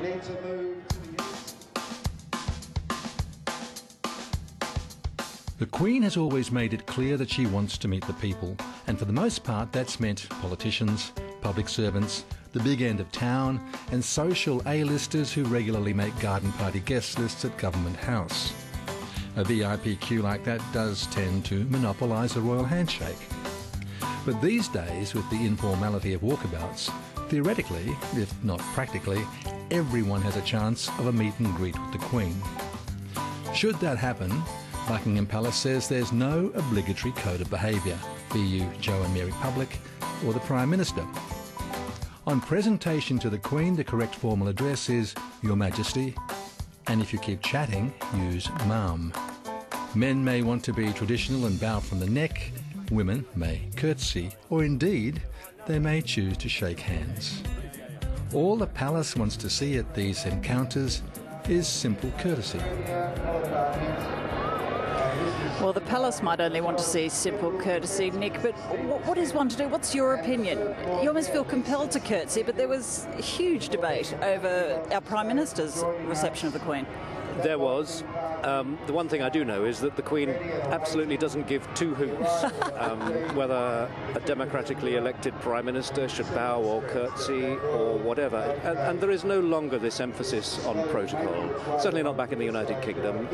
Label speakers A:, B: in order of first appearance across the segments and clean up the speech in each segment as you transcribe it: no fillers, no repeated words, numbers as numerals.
A: need to move to the east.
B: The Queen has always made it clear that she wants to meet the people, and for the most part that's meant politicians, public servants, the big end of town, and social A-listers who regularly make garden party guest lists at Government House. A VIP queue like that does tend to monopolise a royal handshake. But these days, with the informality of walkabouts, theoretically, if not practically, everyone has a chance of a meet and greet with the Queen. Should that happen, Buckingham Palace says there's no obligatory code of behaviour, be you Joe and Mary Public or the Prime Minister. On presentation to the Queen, the correct formal address is Your Majesty, and if you keep chatting, use Ma'am. Men may want to be traditional and bow from the neck, women may curtsey, or indeed, they may choose to shake hands. All the palace wants to see at these encounters is simple courtesy.
C: Well, the palace might only want to see simple courtesy, Nick, but what is one to do? What's your opinion? You almost feel compelled to curtsy, but there was a huge debate over our Prime Minister's reception of the Queen.
D: There was. The one thing I do know is that the Queen absolutely doesn't give two hoots whether a democratically elected Prime Minister should bow or curtsy or whatever. And there is no longer this emphasis on protocol, certainly not back in the United Kingdom.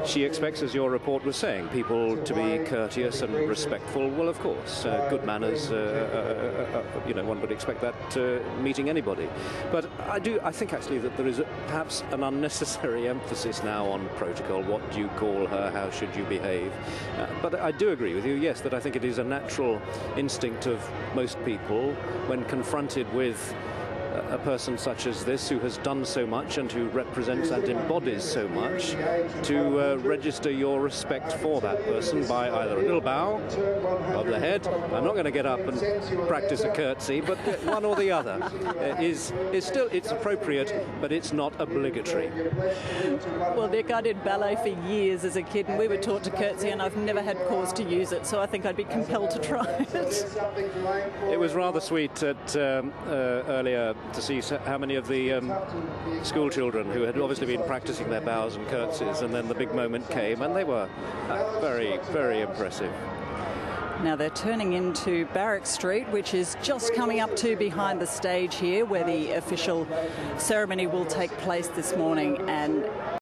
D: She expects, as your report was saying, people to be courteous and respectful. Well, of course, good manners, one would expect that meeting anybody. But I think actually that there is perhaps an unnecessary emphasis now on protocol. What do you call her? How should you behave? But I do agree with you, yes, that I think it is a natural instinct of most people when confronted with a person such as this who has done so much and who represents and embodies so much to register your respect for that person by either a little bow of the head. I'm not going to get up and practice a curtsy, but one or the other is still, it's appropriate, but it's not obligatory.
C: Well, Nick, I did ballet for years as a kid and we were taught to curtsy and I've never had cause to use it, so I think I'd be compelled to try it.
D: It was rather sweet earlier to see how many of the school children who had obviously been practicing their bows and curtsies, and then the big moment came and they were very, very impressive.
C: Now they're turning into Barrack Street, which is just coming up to behind the stage here where the official ceremony will take place this morning, and